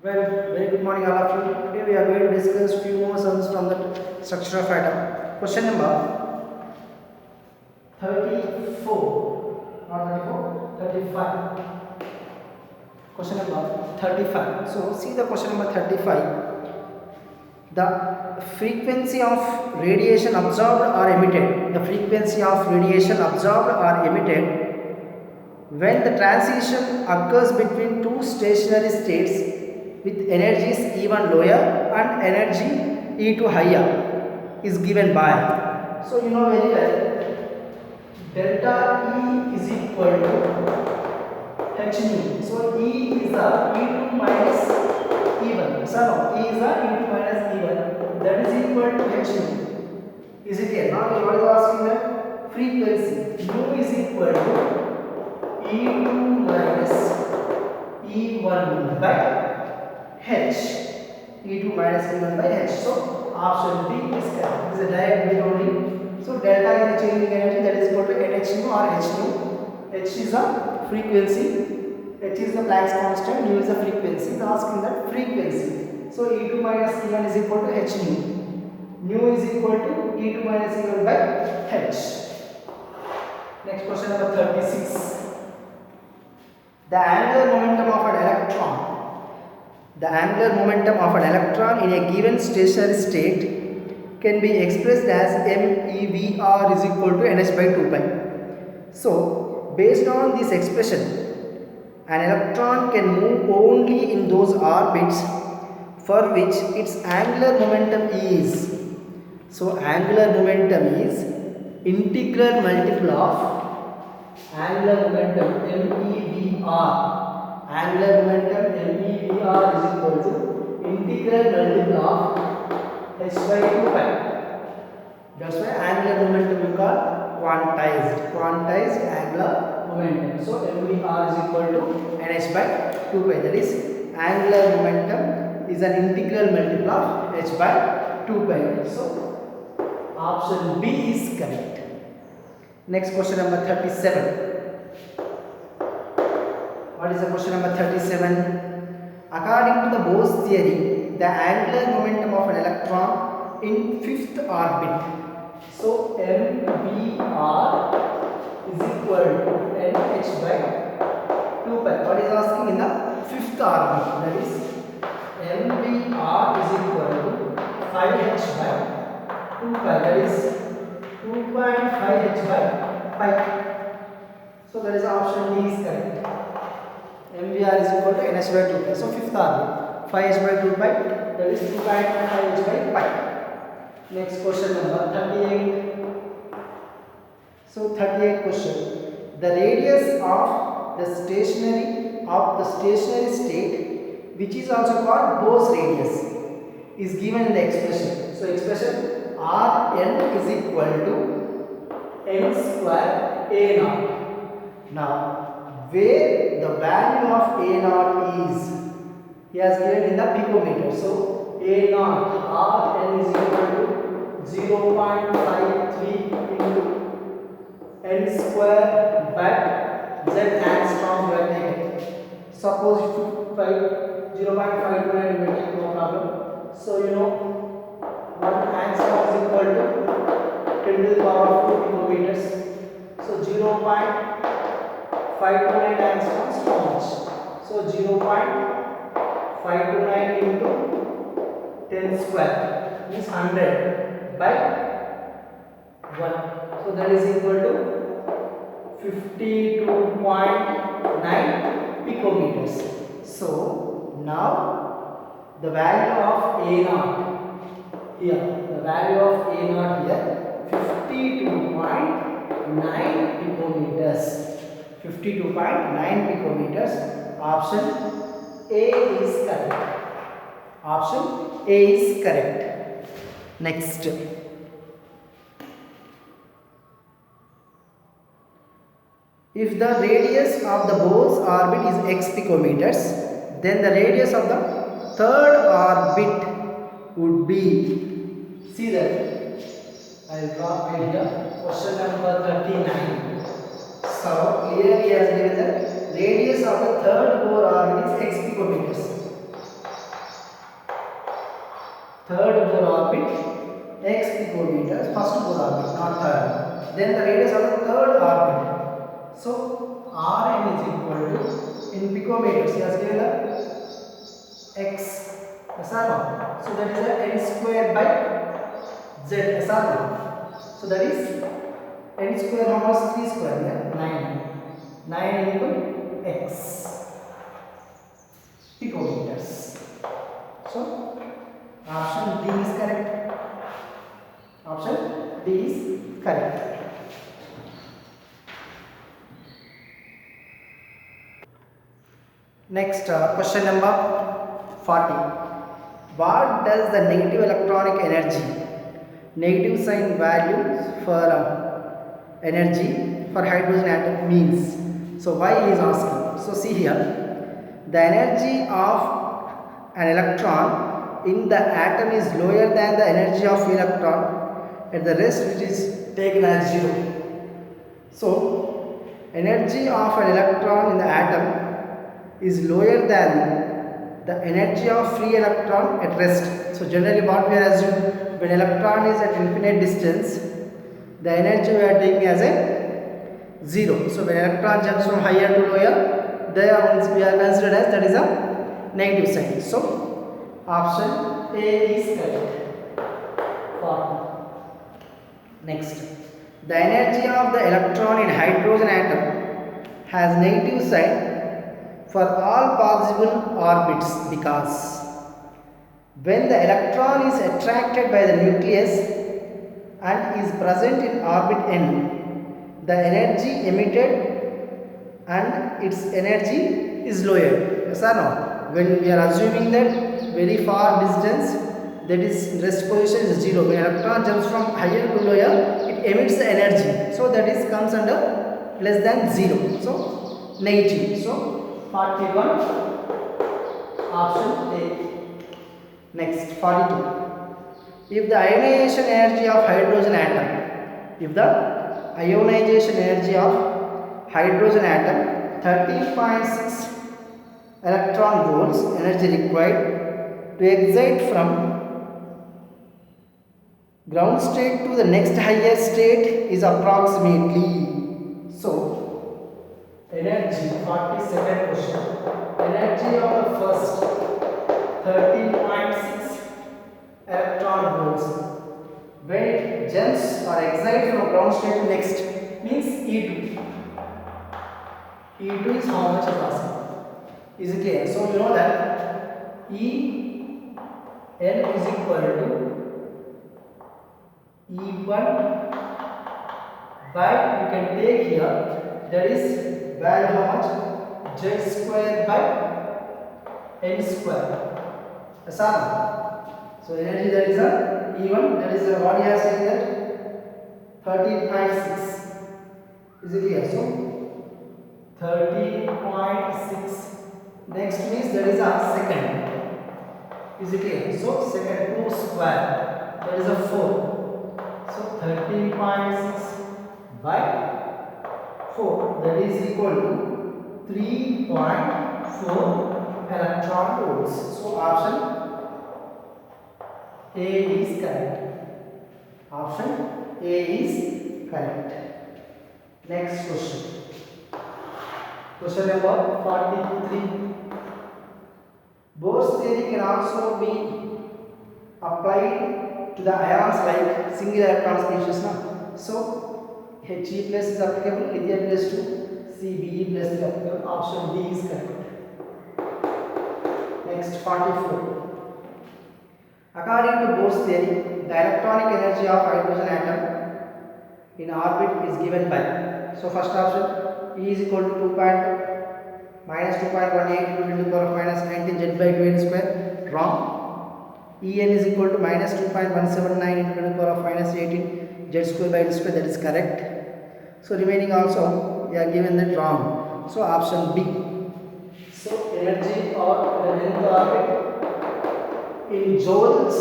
Well, very good morning all of you. Today we are going to discuss few more sums from the structure of atom. Question number 34, not 34, 35. Question number 35. So see the question number 35. The frequency of radiation absorbed or emitted. The frequency of radiation absorbed or emitted when the transition occurs between two stationary states with energies E1 lower and energy E2 higher is given by. So you know very well, delta E is equal to h nu. So E is a E2 minus E1. So no, E is a E2 minus E1. That is equal to h nu. Is it here? Now what is asking that frequency nu is equal to E2 minus E1 by H. E2 minus E1 by H. So option B is correct. This is a direct bit only. So delta is the changing energy, that is equal to NH nu or H nu. H is the frequency. H is the Planck's constant. Nu is the frequency. They are asking that frequency. So E2 minus E1 is equal to H nu. Nu is equal to E2 minus E1 by H. Next question number 36. The angular momentum of an electron. The angular momentum of an electron in a given stationary state can be expressed as MeVr is equal to nh by 2 pi. So, based on this expression, an electron can move only in those orbits for which its angular momentum is. So, angular momentum is integral multiple of angular momentum MeVr. Angular momentum MeVr is equal to integral multiple of h by 2 pi. That's why angular momentum we call quantized angular momentum. So MeVr is equal to nh by 2 pi. That is angular momentum is an integral multiple of h by 2 pi. So option B is correct. Next question number 37. What is the question number 37? According to the Bose theory, the angular momentum of an electron in fifth orbit. So MeVr is equal to nh by 2 pi. What is asking in the fifth orbit? That is MeVr is equal to 5h by 2 pi. That is 2.5h by pi. So that is option D is correct. MeVr is equal to nh by 2 pi. So fifth orbit, 5h by 2 pi, that is 2.5h by pi. Next question number 38. So 38 question. The radius of the stationary state, which is also called Bose radius, is given in the expression. So expression Rn is equal to n square a naught. Now, where the value of a naught is, he has given in the picometer. So a naught Rn is equal to 0.53 into n square by z angstrom we are taking. Suppose if you find 0.529 we take, no problem. So you know 1 angstrom is equal to 10 to the power of 2 picometers. So 0.529 angstroms how much? So 0.529 into 10 square means 100 by 1. So that is equal to 52.9 picometers. So now the value of A naught here, the value of A naught here 52.9 picometers. 52.9 picometers. Option A is correct. Option A is correct. Next. If the radius of the Bose orbit is x picometers, then the radius of the third orbit would be, see that, I will draw right here, question number 39. So clearly he has given the radius of the third Bohr orbit is x picometers. orbit x picometers, first both orbit, not third. Then the radius of the third orbit. So Rn is equal to, in picometers, he has given the x, yes or no? So that is a n square by z, yes or no? So that is n square, how much? 3 square, yeah? 9. 9 into x picometers. So option D is correct. Option D is correct. Next, question number 40. What does the negative electronic energy, negative sign value for energy for hydrogen atom means? So why he is asking? So see here, the energy of an electron in the atom is lower than the energy of electron at the rest, which is taken as 0. So energy of an electron in the atom is lower than the energy of free electron at rest. So generally what we are assuming, when electron is at infinite distance, the energy we are taking as a 0. So when electron jumps from higher to lower, there we are considered as that is a negative sign. So option A is correct. 40. Next, the energy of the electron in hydrogen atom has negative sign for all possible orbits, because when the electron is attracted by the nucleus and is present in orbit n, the energy emitted and its energy is lower. Yes or no? When we are assuming that very far distance, that is rest position is 0. When electron jumps from higher to lower, it emits the energy. So that is comes under less than 0. So negative. So 41, option A. Next, 42. If the ionization energy of hydrogen atom, if the ionization energy of hydrogen atom 13.6 electron volts energy required to excite from ground state to the next higher state is approximately. So energy, 42nd question, energy of the first 13.6 electron volts when it jumps or excites from ground state to next means E2. E2 is how much is asking. Is it clear? So you know that E N is equal to E1 by, you can take here, that is value how much? Z square by N square. Yes or no? So energy, that is a E1, that is what he has said that 13.6. Is it here? So 13.6. Next means that is a second. Is it clear? So second 2 square, that is a 4. So 13.6 by 4, that is equal to 3.4 electron volts. So option A is correct. Option A is correct. Next question. Question number 43. Bohr's theory can also be applied to the ions like single electron species. So He plus is applicable, lithium plus to Cbe plus is applicable. Option D is correct. Next, 44. According to Bohr's theory, the electronic energy of hydrogen atom in orbit is given by. So first option, E is equal to 2. minus 2.18 into 10 to the power of minus 19 z by 2 n square. Wrong. En is equal to minus 2.179 into 10 to the power of minus 18 z square by n square. That is correct. So remaining also we are given that wrong. So option B. So energy or the length orbit in joules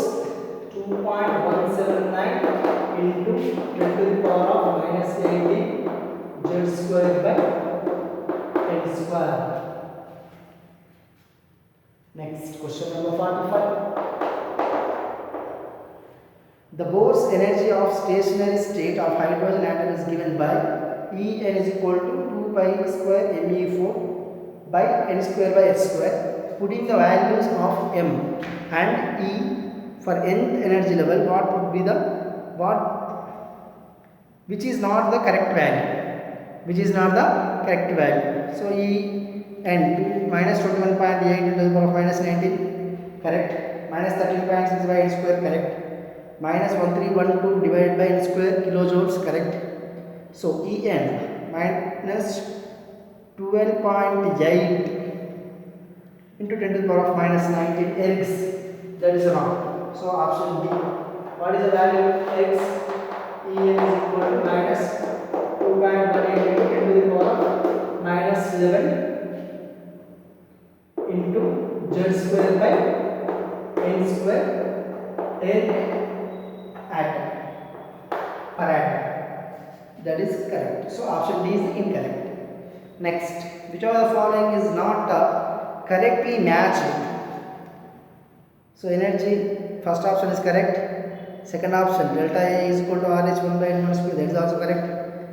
2.179 into 10 to the power of minus 18 z square by n square. Next question number 45. The Bohr's energy of stationary state of hydrogen atom is given by En is equal to 2 pi square me4 by n square by h square. Putting the values of m and E for nth energy level, what would be the which is not the correct value, so E n 2 minus 21.8 to the power of minus 19, correct, minus 13.6 by n square, correct, minus 1312 divided by n square kilojoules, correct. So En minus 12.8 into 10 to the power of minus 19 ergs, that is wrong. So option B. What is the value of x? En is equal to minus 2.18 into 10 to the power of minus 11 into z square by n square erg atom per atom. That is correct. So option D is incorrect. Next, which of the following is not correctly matched? So energy, first option is correct. Second option, delta A is equal to RH 1 by N1 square, that is also correct.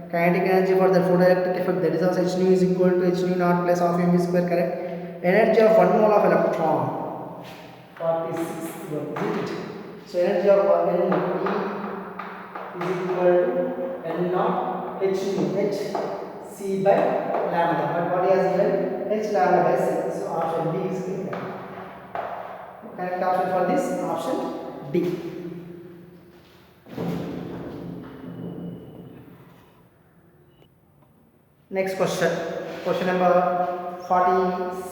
Kinetic energy for the photoelectric effect, that is also H nu is equal to H nu naught plus half mv square, correct. Energy of 1 mole of electron, 46th one, isn't it? So energy of N E is equal to N naught H nu, H C by lambda, but what he has given H lambda by C. So option D is correct. Correct option for this, option D. Next question, question number 47.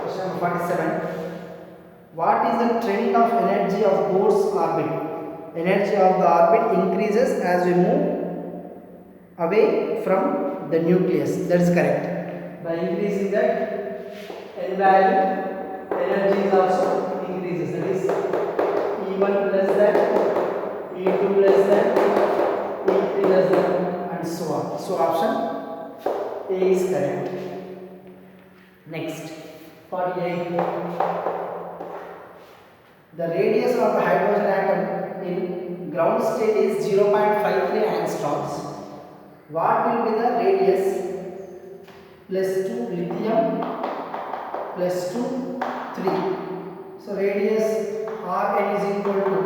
Question number 47. What is the trend of energy of Bohr's orbit? Energy of the orbit increases as we move away from the nucleus. That is correct. By increasing that n value, energy is also increases. That is E1 less than, E2 less than, E3 less than, and so on. So option A is correct. Next, 48. The radius of the hydrogen atom in ground state is 0.53 angstroms. What will be the radius plus 2 lithium plus 2 3? So radius Rn is equal to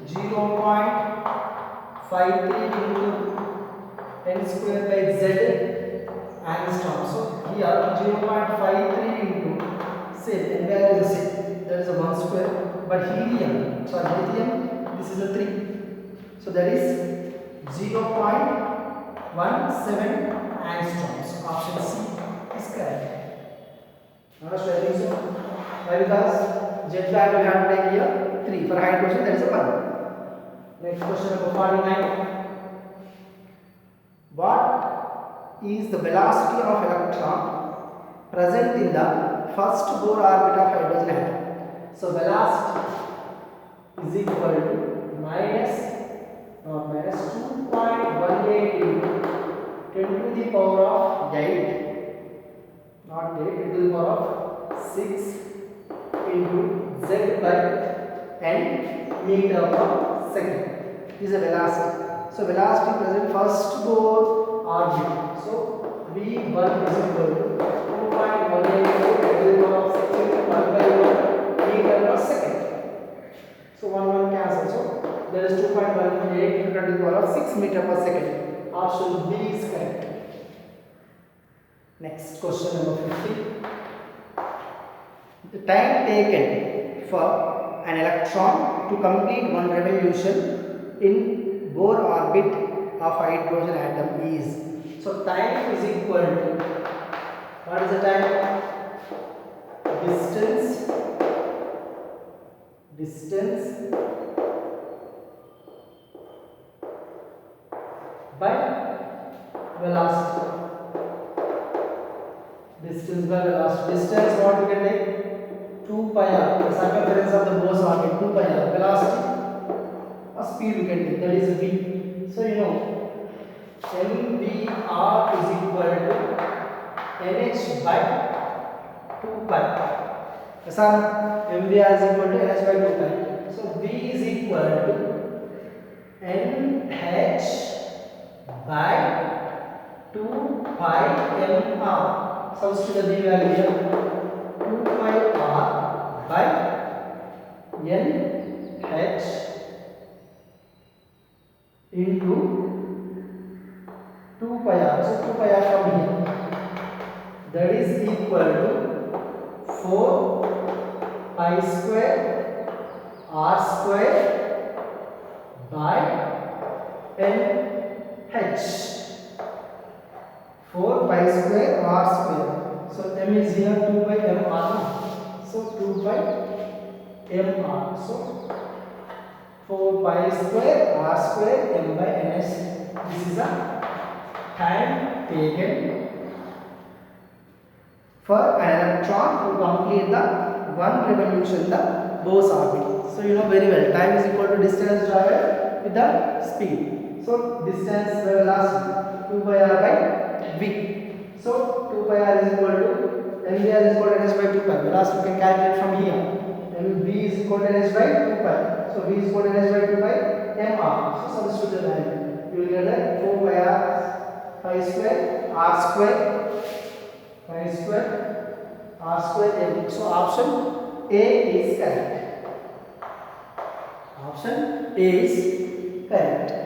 0.53 into n square by z angstrom. So here 0.53 into same, n value is the same, that is a 1 square. But helium, sorry, lithium, this is a 3. So that is 0.17 angstroms. Option C is correct. Understood? I think so. Why? Because Z value we have to take here 3. For hydrogen, that is a 1. Next question number 49. What is the velocity of electron present in the first Bohr orbit of hydrogen atom? So velocity is equal to minus 2.18 into 10 to the power of 8, not 8, 10 to the power of 6 into z by n meter per second. This is a velocity. So velocity present first Bohr orbit. So v1 is equal to 2.18 into 10 to the power of 6 into 1 by 1 meter per second. So 1 cancels. So there is 2.18 into 10 to the power of 6 meter per second. Option B is correct. Next question number 50. The time taken for an electron to complete one revolution in Bohr orbit of hydrogen atom is. So time is equal to, what is the time? Distance by velocity. Distance by velocity. Distance, what we can take? 2 pi r. The circumference of the Bohr's orbit, 2 pi r. Velocity or speed we can take, that is v. So you know mvr is equal to nh by 2 pi. Yes or no? MVR is equal to NH by 2 pi. So V is equal to NH by 2 pi mR. Substitute the V value here. 2 pi R by NH into 2 pi R. So 2 pi R from here. That is equal to 4 pi square R square by NH. 4 pi square R square. So M is here 2 by mR. So 2 by mR. So 4 pi square R square M by NH. This is the time taken for an electron to complete the one revolution in the Bose orbit. So you know very well, time is equal to distance traveled with the speed. So distance velocity 2 pi r by v. So 2 pi r is equal to mvr is equal to nh by 2 pi. Velocity you can calculate from here. Mv is equal to nh by 2 pi. So v is equal to nh by 2 pi mr. So substitute the value. You will get that 4 pi r pi square r square pi square r square m. So option A is correct. Option A is correct.